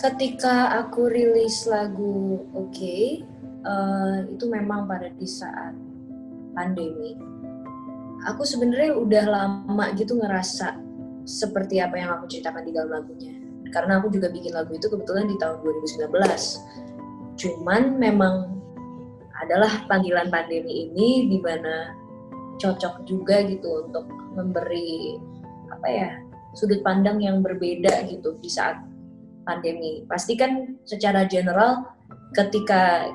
Ketika aku rilis lagu Oke, itu memang pada di saat pandemi. Aku sebenarnya udah lama gitu ngerasa seperti apa yang aku ceritakan di dalam lagunya. Karena aku juga bikin lagu itu kebetulan di tahun 2019. Cuman memang adalah panggilan pandemi ini di mana cocok juga gitu untuk memberi sudut pandang yang berbeda gitu di saat pandemi. Pasti kan secara general ketika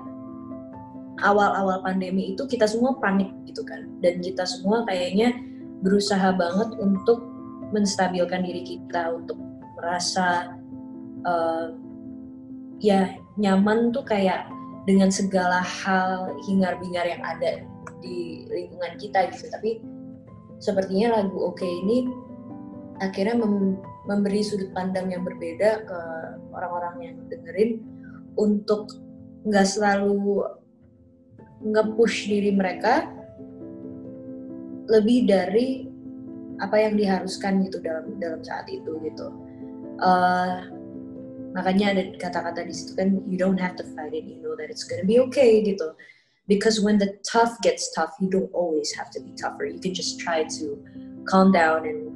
awal-awal pandemi itu kita semua panik gitu kan, dan kita semua kayaknya berusaha banget untuk menstabilkan diri kita, untuk merasa nyaman tuh kayak dengan segala hal hingar-bingar yang ada di lingkungan kita gitu. Tapi sepertinya lagu Oke ini akhirnya memberi sudut pandang yang berbeda ke orang-orang yang dengerin untuk nggak selalu nge-push diri mereka lebih dari apa yang diharuskan gitu dalam saat itu gitu. Makanya ada kata-kata di situ kan, you don't have to fight it, you know that it's gonna be okay gitu. Because when the tough gets tough, you don't always have to be tougher. You can just try to calm down and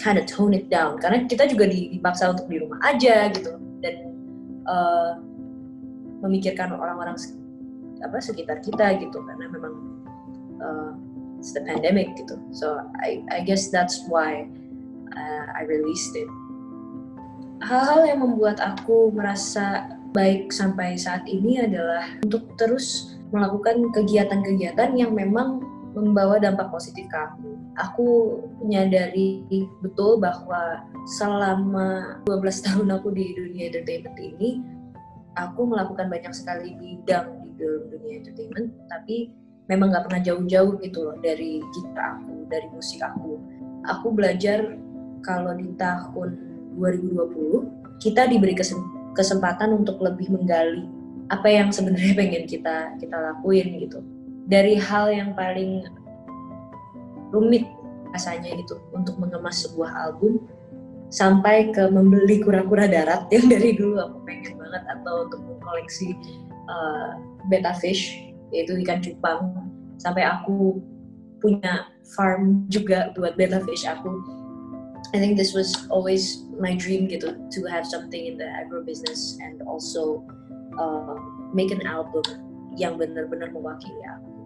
kind of tone it down. Karena kita juga dipaksa untuk di rumah aja gitu, dan memikirkan orang-orang sekitar kita gitu, karena memang it's the pandemic gitu. So I guess that's why I released it. Hal-hal yang membuat aku merasa baik sampai saat ini adalah untuk terus melakukan kegiatan-kegiatan yang memang membawa dampak positif ke aku. Aku menyadari betul bahwa selama 12 tahun aku di dunia entertainment ini, aku melakukan banyak sekali bidang di dalam dunia entertainment, tapi memang gak pernah jauh-jauh gitu loh dari gitar aku, dari musik aku. Aku belajar kalau di tahun 2020 kita diberi kesempatan untuk lebih menggali apa yang sebenarnya pengen kita lakuin gitu. Dari hal yang paling rumit rasanya gitu untuk mengemas sebuah album, sampai ke membeli kura-kura darat yang dari dulu aku pengen banget, atau untuk mengkoleksi betta fish, yaitu ikan cupang, sampai aku punya farm juga buat betta fish aku. I think this was always my dream gitu, to have something in the agro business and also make an album yang benar-benar mewakili aku.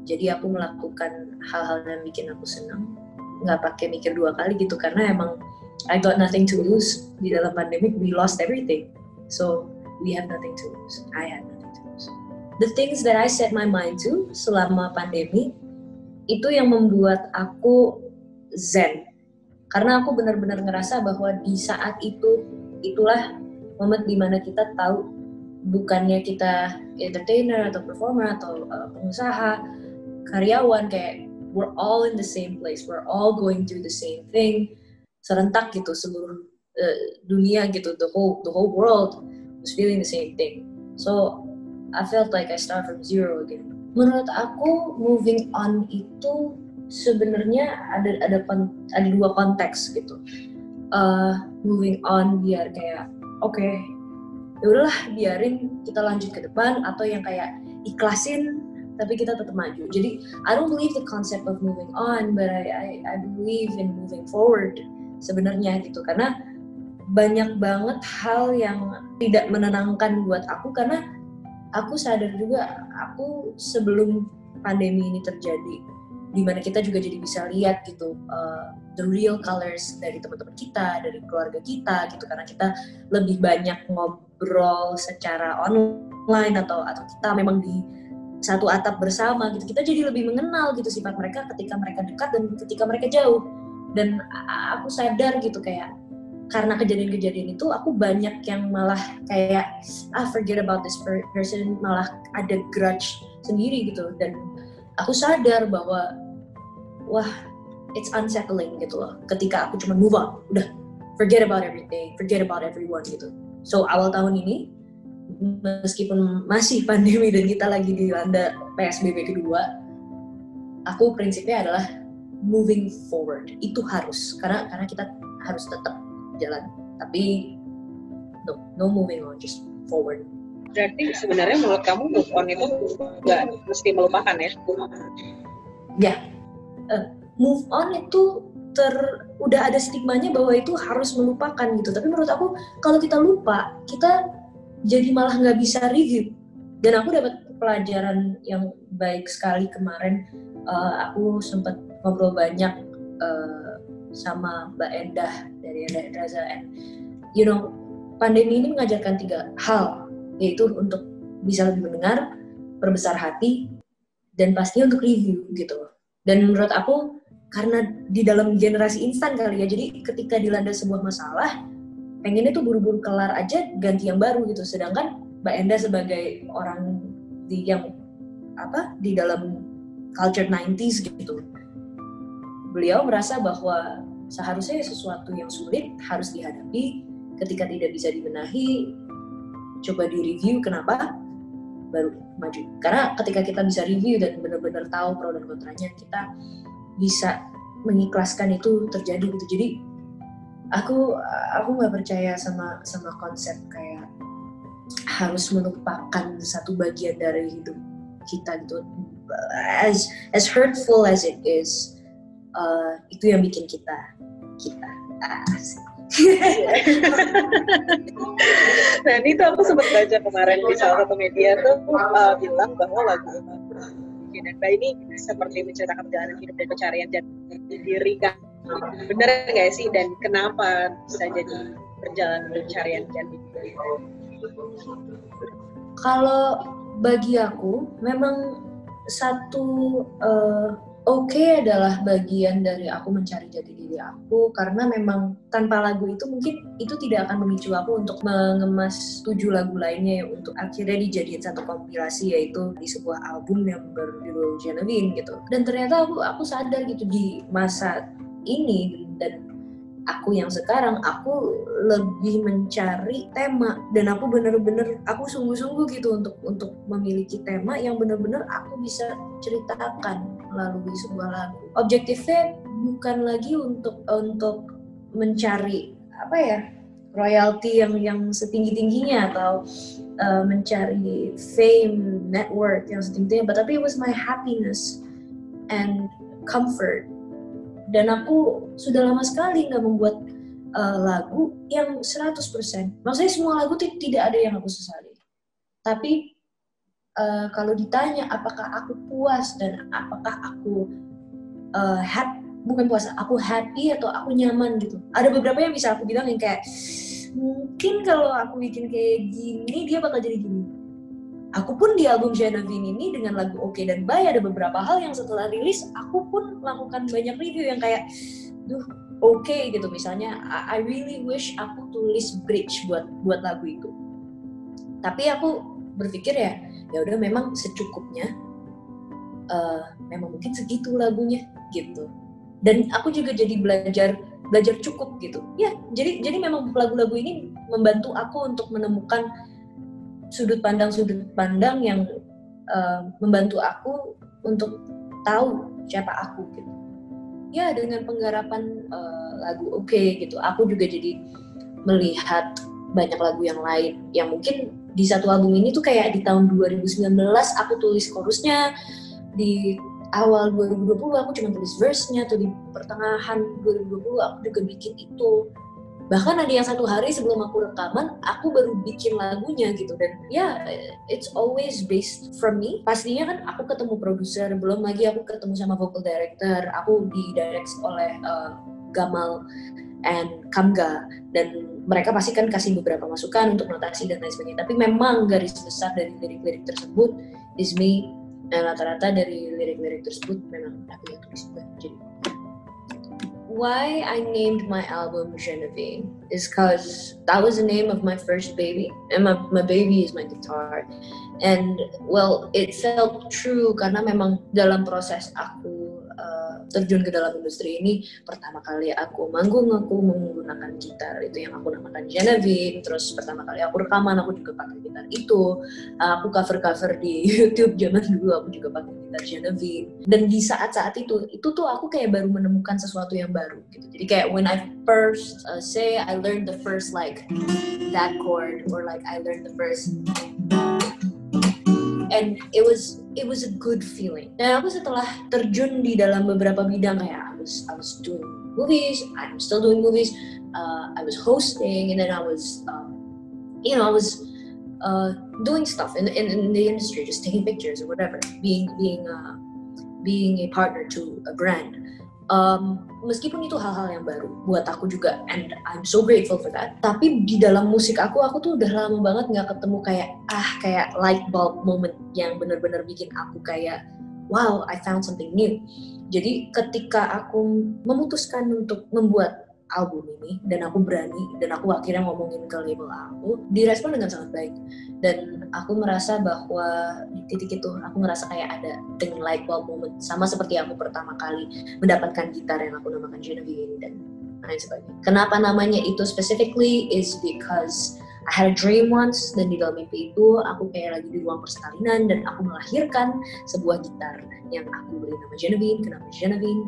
Jadi aku melakukan hal-hal yang bikin aku senang, nggak pakai mikir dua kali gitu, karena emang I got nothing to lose. Di dalam pandemic we lost everything, so we have nothing to lose. I had nothing to lose. The things that I set my mind to selama pandemi itu yang membuat aku zen. Karena aku benar-benar ngerasa bahwa di saat itulah momen dimana kita tahu bukannya kita entertainer atau performer atau pengusaha, karyawan, kayak we're all in the same place, we're all going through the same thing, serentak gitu seluruh dunia gitu, the whole world was feeling the same thing. So I felt like I start from zero again. Menurut aku moving on itu sebenarnya ada dua konteks gitu. Moving on biar kayak oke, ya udahlah biarin kita lanjut ke depan, atau yang kayak ikhlasin tapi kita tetap maju. Jadi I don't believe the concept of moving on, but I believe in moving forward sebenarnya gitu. Karena banyak banget hal yang tidak menenangkan buat aku, karena aku sadar juga aku sebelum pandemi ini terjadi, dimana kita juga jadi bisa lihat gitu the real colors dari teman-teman kita, dari keluarga kita gitu, karena kita lebih banyak ngobrol secara online atau kita memang di satu atap bersama gitu. Kita jadi lebih mengenal gitu sifat mereka ketika mereka dekat dan ketika mereka jauh. Dan aku sadar gitu kayak karena kejadian-kejadian itu aku banyak yang malah kayak forget about this person, malah ada grudge sendiri gitu. Dan aku sadar bahwa wah, it's unsettling gitu loh ketika aku cuma move on, udah forget about everything, forget about everyone gitu. So awal tahun ini, meskipun masih pandemi dan kita lagi dilanda PSBB kedua, aku prinsipnya adalah moving forward. Itu harus, karena kita harus tetap jalan. Tapi no moving on, just forward. Berarti sebenarnya menurut kamu move on itu nggak mesti melupakan ya? Ya, move on itu udah ada stigmanya bahwa itu harus melupakan gitu. Tapi menurut aku kalau kita lupa, kita jadi malah nggak bisa review. Dan aku dapat pelajaran yang baik sekali kemarin. Aku sempat ngobrol banyak sama Mbak Endah dari Endah Endraza, and you know, pandemi ini mengajarkan 3 hal, yaitu untuk bisa lebih mendengar, perbesar hati, dan pasti untuk review gitu. Dan menurut aku karena di dalam generasi instan kali ya, jadi ketika dilanda sebuah masalah, pengennya tuh buru-buru kelar aja, ganti yang baru gitu. Sedangkan Mbak Endah sebagai orang di dalam culture 90s gitu, beliau merasa bahwa seharusnya sesuatu yang sulit harus dihadapi, ketika tidak bisa dibenahi, coba di-review kenapa, baru maju. Karena ketika kita bisa review dan benar-benar tahu pro dan kontranya, kita bisa mengikhlaskan itu terjadi gitu. Jadi aku nggak percaya sama konsep kayak harus melupakan satu bagian dari hidup kita gitu. As hurtful as it is, itu yang bikin kita Nah ini tuh aku sempat baca kemarin di salah satu media tuh bilang bahwa lagu dan Mbak ini seperti menceritakan perjalanan hidup dan pencarian jati diri kan. Benar nggak sih, dan kenapa bisa jadi perjalanan pencarian jati diri? Kalau bagi aku memang satu adalah bagian dari aku mencari jati diri aku, karena memang tanpa lagu itu mungkin itu tidak akan memicu aku untuk mengemas 7 lagu lainnya yang untuk akhirnya dijadiin satu kompilasi, yaitu di sebuah album yang berjudul Genevieve gitu. Dan ternyata aku sadar gitu di masa ini dan aku yang sekarang, aku lebih mencari tema, dan aku benar-benar aku sungguh-sungguh gitu untuk memiliki tema yang benar-benar aku bisa ceritakan melalui sebuah lagu. Objektifnya bukan lagi untuk mencari royalti yang setinggi-tingginya atau mencari fame, network yang setinggi-tingginya, tapi it was my happiness and comfort. Dan aku sudah lama sekali nggak membuat lagu yang 100%. Maksudnya semua lagu tidak ada yang aku sesali. Tapi kalau ditanya apakah aku puas dan apakah aku aku happy atau aku nyaman gitu. Ada beberapa yang bisa aku bilang yang kayak, mungkin kalau aku bikin kayak gini dia bakal jadi gini. Aku pun di album Genevieve ini dengan lagu Oke dan Bye ada beberapa hal yang setelah rilis aku pun melakukan banyak review yang kayak, oke gitu misalnya, I really wish aku tulis bridge buat lagu itu. Tapi aku berpikir ya udah memang secukupnya, memang mungkin segitu lagunya gitu. Dan aku juga jadi belajar cukup gitu. Ya, jadi memang lagu-lagu ini membantu aku untuk menemukan sudut pandang yang membantu aku untuk tahu siapa aku gitu. Ya, dengan penggarapan lagu Oke gitu, aku juga jadi melihat banyak lagu yang lain yang mungkin di satu album ini tuh kayak di tahun 2019 aku tulis chorusnya, di awal 2020 aku cuma tulis verse-nya, atau di pertengahan 2020 aku juga bikin itu. Bahkan ada yang 1 hari sebelum aku rekaman, aku baru bikin lagunya gitu. Dan ya, it's always based from me. Pastinya kan aku ketemu produser, belum lagi aku ketemu sama vocal director, aku di-direct oleh Gamal and Kamga, dan mereka pasti kan kasih beberapa masukan untuk notasi dan lain sebagainya. Tapi memang garis besar dari lirik-lirik tersebut is me, dan rata-rata dari lirik-lirik tersebut memang aku yang tulis juga. Jadi why I named my album Genevieve is because that was the name of my first baby, and my baby is my guitar. And well, it felt true karena memang dalam proses aku terjun ke dalam industri ini, pertama kali aku manggung aku menggunakan gitar itu yang aku namakan Genevieve. Terus pertama kali aku rekaman aku juga pakai gitar itu. Aku cover di YouTube zaman dulu aku juga pakai gitar Genevieve. Dan di saat-saat itu tuh aku kayak baru menemukan sesuatu yang baru gitu. Jadi kayak when I first say I learned the first like that chord or like I learned the first, and it was a good feeling. Dan aku setelah terjun di dalam beberapa bidang kayak I was doing movies, I'm still doing movies, I was hosting, and then I was doing stuff in the industry, just taking pictures or whatever, being a partner to a brand. Meskipun itu hal-hal yang baru buat aku juga, and I'm so grateful for that. Tapi di dalam musik aku tuh udah lama banget nggak ketemu kayak light bulb moment yang benar-benar bikin aku kayak wow, I found something new. Jadi ketika aku memutuskan untuk membuat album ini dan aku berani dan aku akhirnya ngomongin ke label aku, direspon dengan sangat baik. Dan aku merasa bahwa di titik itu aku ngerasa kayak ada dengan light bulb moment, sama seperti aku pertama kali mendapatkan gitar yang aku namakan Genevieve dan lain sebagainya. Kenapa namanya itu specifically is because I had a dream once, dan di dalam mimpi itu aku kayak lagi di ruang persalinan dan aku melahirkan sebuah gitar yang aku beri nama Genevieve. Kenapa Genevieve?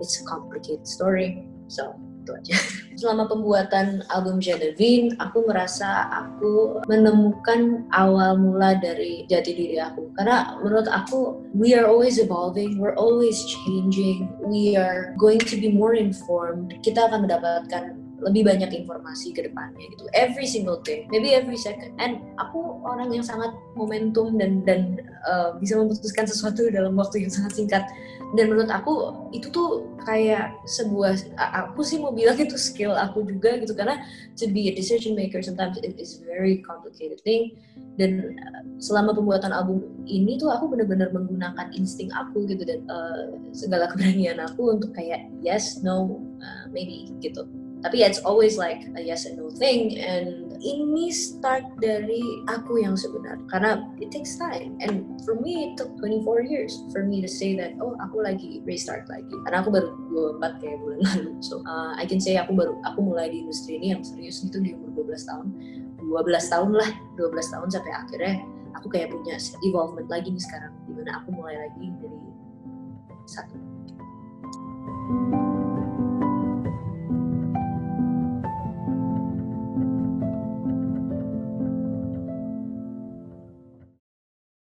It's a complicated story. So itu aja. Selama pembuatan album Genevieve, aku merasa aku menemukan awal mula dari jati diri aku. Karena menurut aku, we are always evolving, we're always changing, we are going to be more informed. Kita akan mendapatkan lebih banyak informasi ke depannya gitu. Every single day, maybe every second. And aku orang yang sangat momentum dan bisa memutuskan sesuatu dalam waktu yang sangat singkat. Dan menurut aku itu tuh kayak sebuah, aku sih mau bilang itu skill aku juga gitu, karena to be a decision maker sometimes it is very complicated thing. Dan selama pembuatan album ini tuh aku benar-benar menggunakan insting aku gitu, dan segala keberanian aku untuk kayak yes, no, maybe gitu. Tapi it's always like a yes and no thing, and ini start dari aku yang sebenarnya, karena it takes time, and for me it took 24 years for me to say that oh aku lagi restart lagi, karena aku baru 24 kayak bulan lalu. So I can say aku mulai di industri ini yang serius itu di umur 12 tahun sampai akhirnya aku kayak punya evolvement lagi nih sekarang, dimana aku mulai lagi dari satu.